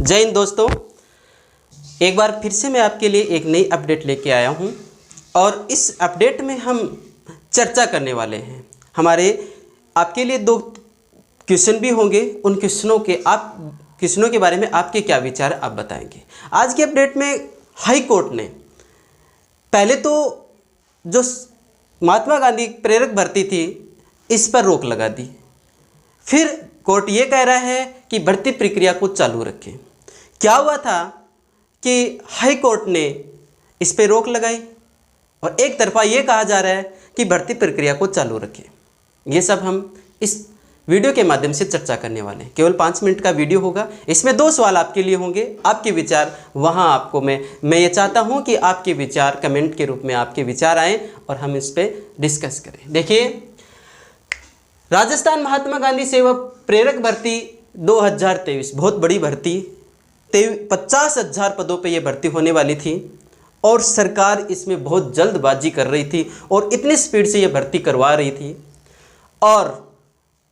जय हिंद दोस्तों, एक बार फिर से मैं आपके लिए एक नई अपडेट लेके आया हूं और इस अपडेट में हम चर्चा करने वाले हैं। हमारे आपके लिए 2 क्वेश्चन भी होंगे। उन क्वेश्चनों के बारे में आपके क्या विचार आप बताएंगे। आज के अपडेट में हाई कोर्ट ने पहले तो जो महात्मा गांधी प्रेरक भर्ती थी इस पर रोक लगा दी। फिर कोर्ट ये कह रहा है कि भर्ती प्रक्रिया को चालू रखें। क्या हुआ था कि हाई कोर्ट ने इस पर रोक लगाई और एक तरफा ये कहा जा रहा है कि भर्ती प्रक्रिया को चालू रखें। ये सब हम इस वीडियो के माध्यम से चर्चा करने वाले हैं। केवल 5 मिनट का वीडियो होगा। इसमें 2 सवाल आपके लिए होंगे। आपके विचार वहाँ आपको मैं ये चाहता हूँ कि आपके विचार कमेंट के रूप में आपके विचार आएँ और हम इस पर डिस्कस करें। देखिए, राजस्थान महात्मा गांधी सेवा प्रेरक भर्ती 2023 बहुत बड़ी भर्ती 50,000 पदों पे ये भर्ती होने वाली थी और सरकार इसमें बहुत जल्दबाजी कर रही थी और इतनी स्पीड से ये भर्ती करवा रही थी और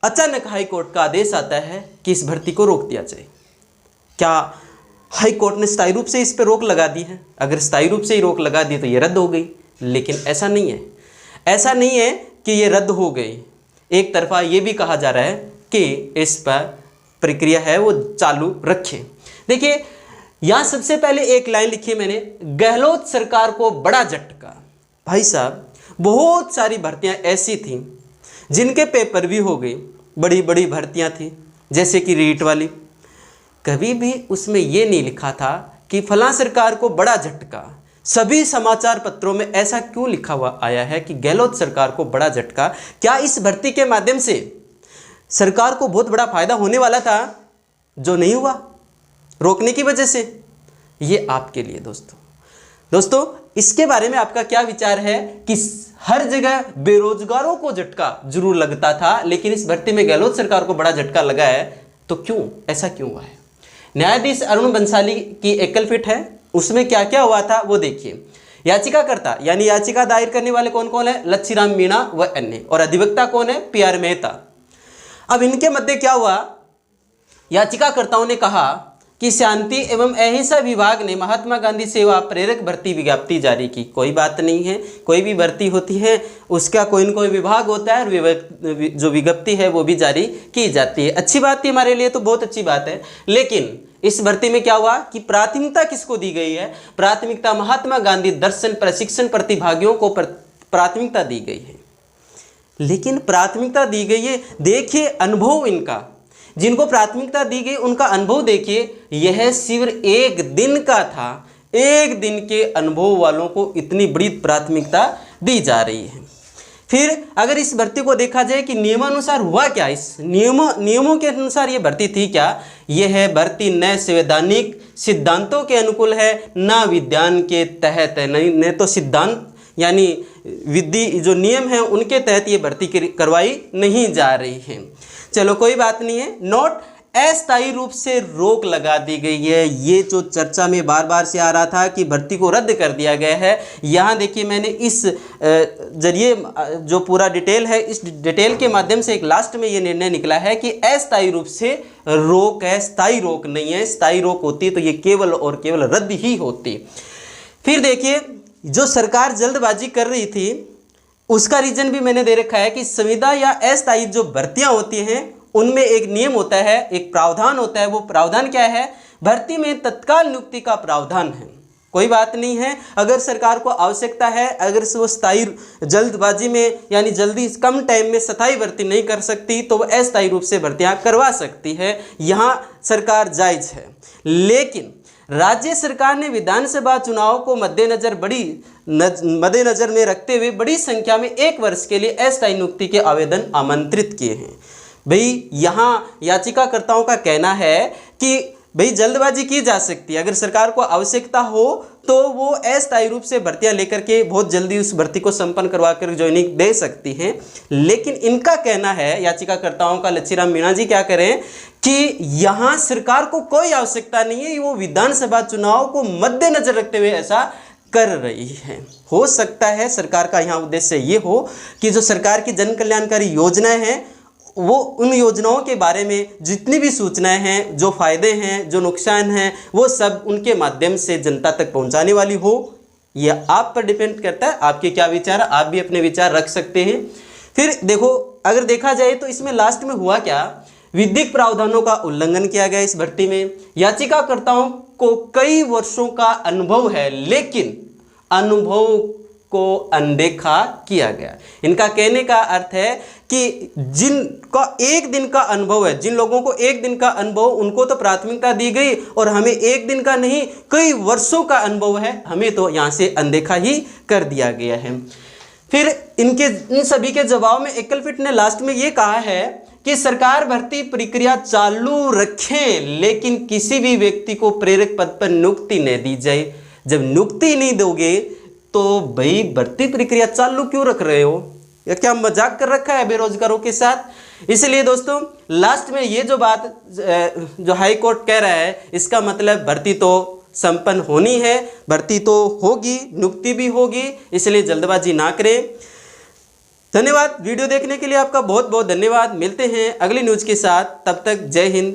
अचानक हाई कोर्ट का आदेश आता है कि इस भर्ती को रोक दिया जाए। क्या हाई कोर्ट ने स्थायी रूप से इस पर रोक लगा दी है? अगर स्थायी रूप से ही रोक लगा दी तो ये रद्द हो गई, लेकिन ऐसा नहीं है। ऐसा नहीं है कि ये रद्द हो गई। एक तरफा ये भी कहा जा रहा है कि इस पर प्रक्रिया है वो चालू रखें। देखिए, यहाँ सबसे पहले एक लाइन लिखी है मैंने, गहलोत सरकार को बड़ा झटका। भाई साहब, बहुत सारी भर्तियाँ ऐसी थीं जिनके पेपर भी हो गए। बड़ी बड़ी भर्तियाँ थी जैसे कि रीट वाली, कभी भी उसमें ये नहीं लिखा था कि फलां सरकार को बड़ा झटका। सभी समाचार पत्रों में ऐसा क्यों लिखा हुआ आया है कि गहलोत सरकार को बड़ा झटका? क्या इस भर्ती के माध्यम से सरकार को बहुत बड़ा फायदा होने वाला था जो नहीं हुआ रोकने की वजह से? ये आपके लिए दोस्तों इसके बारे में आपका क्या विचार है कि हर जगह बेरोजगारों को झटका जरूर लगता था, लेकिन इस भर्ती में गहलोत सरकार को बड़ा झटका लगा है, तो क्यों, ऐसा क्यों हुआ है? न्यायाधीश अरुण बंसाली की एकल पीठ है, उसमें क्या क्या हुआ था वो देखिए। याचिकाकर्ता यानी याचिका दायर करने वाले कौन कौन है? लच्छीराम मीणा व अन्य। और अधिवक्ता कौन है? PR मेहता। अब इनके मध्य क्या हुआ? याचिकाकर्ताओं ने कहा कि शांति एवं अहिंसा विभाग ने महात्मा गांधी सेवा प्रेरक भर्ती विज्ञप्ति जारी की। कोई बात नहीं है, कोई भी भर्ती होती है उसका कोई न कोई विभाग होता है और जो विज्ञप्ति है वो भी जारी की जाती है। अच्छी बात थी, हमारे लिए तो बहुत अच्छी बात है। लेकिन इस भर्ती में क्या हुआ कि प्राथमिकता किसको दी गई है? प्राथमिकता महात्मा गांधी दर्शन प्रशिक्षण प्रतिभागियों को प्राथमिकता दी गई है। लेकिन प्राथमिकता दी गई है, देखिए अनुभव इनका, जिनको प्राथमिकता दी गई उनका अनुभव देखिए। यह शिविर 1 दिन का था, 1 दिन के अनुभव वालों को इतनी बड़ी प्राथमिकता दी जा रही है। फिर अगर इस भर्ती को देखा जाए कि नियमानुसार हुआ क्या, इस नियमों के अनुसार ये भर्ती थी क्या? यह भर्ती न संवैधानिक सिद्धांतों के अनुकूल है न विज्ञान के तहत है। नहीं तो सिद्धांत यानी विधि जो नियम है उनके तहत ये भर्ती करवाई नहीं जा रही है। चलो कोई बात नहीं है। नोट, अस्थायी रूप से रोक लगा दी गई है। ये जो चर्चा में बार बार से आ रहा था कि भर्ती को रद्द कर दिया गया है, यहाँ देखिए मैंने इस जरिए जो पूरा डिटेल है, इस डिटेल के माध्यम से एक लास्ट में ये निर्णय निकला है कि अस्थायी रूप से रोक है, स्थायी रोक नहीं है। स्थायी रोक होती तो ये केवल और केवल रद्द ही होती। फिर देखिए, जो सरकार जल्दबाजी कर रही थी उसका रीजन भी मैंने दे रखा है कि संविदा या अस्थायी जो भर्तियां होती हैं उनमें एक नियम होता है, एक प्रावधान होता है। वो प्रावधान क्या है? भर्ती में तत्काल नियुक्ति का प्रावधान है। कोई बात नहीं है, अगर सरकार को आवश्यकता है, अगर वो स्थायी जल्दबाजी में यानी जल्दी कम टाइम में स्थायी भर्ती नहीं कर सकती तो वह अस्थायी रूप से भर्तियां करवा सकती है। यहाँ सरकार जायज़ है। लेकिन राज्य सरकार ने विधानसभा चुनाव को मद्देनजर में रखते हुए बड़ी संख्या में 1 वर्ष के लिए अस्थायी नियुक्ति के आवेदन आमंत्रित किए हैं। भाई, यहाँ याचिकाकर्ताओं का कहना है कि भाई जल्दबाजी की जा सकती है, अगर सरकार को आवश्यकता हो तो वो अस्थायी रूप से भर्तियां लेकर के बहुत जल्दी उस भर्ती को संपन्न करवा कर ज्वाइनिंग दे सकती हैं। लेकिन इनका कहना है, याचिकाकर्ताओं का, लच्छीराम मीणा जी क्या करें कि यहाँ सरकार को कोई आवश्यकता नहीं है, वो विधानसभा चुनाव को मद्देनजर रखते हुए ऐसा कर रही है। हो सकता है सरकार का यहाँ उद्देश्य ये हो कि जो सरकार की जन कल्याणकारी योजनाएं हैं वो उन योजनाओं के बारे में जितनी भी सूचनाएं हैं, जो फ़ायदे हैं, जो नुकसान हैं, वो सब उनके माध्यम से जनता तक पहुंचाने वाली हो। यह आप पर डिपेंड करता है, आपके क्या विचार है, आप भी अपने विचार रख सकते हैं। फिर देखो, अगर देखा जाए तो इसमें लास्ट में हुआ क्या, विधिक प्रावधानों का उल्लंघन किया गया इस भर्ती में। याचिकाकर्ताओं को कई वर्षों का अनुभव है, लेकिन अनुभव को अनदेखा किया गया। इनका कहने का अर्थ है कि जिनका एक दिन का अनुभव है, जिन लोगों को एक दिन का अनुभव, उनको तो प्राथमिकता दी गई, और हमें एक दिन का नहीं कई वर्षों का अनुभव है, हमें तो यहाँ से अनदेखा ही कर दिया गया है। फिर इन सभी के जवाब में एकलफिट ने लास्ट में ये कहा है कि सरकार भर्ती प्रक्रिया चालू रखें, लेकिन किसी भी व्यक्ति को प्रेरक पद पर नियुक्ति नहीं दी जाए। जब नियुक्ति नहीं दोगे तो भाई भर्ती प्रक्रिया चालू क्यों रख रहे हो? या क्या मजाक कर रखा है बेरोजगारों के साथ? इसलिए दोस्तों लास्ट में ये जो बात जो हाई कोर्ट कह रहा है, इसका मतलब भर्ती तो संपन्न होनी है, भर्ती तो होगी, नियुक्ति भी होगी, इसलिए जल्दबाजी ना करें। धन्यवाद। वीडियो देखने के लिए आपका बहुत बहुत धन्यवाद। मिलते हैं अगली न्यूज़ के साथ, तब तक जय हिंद।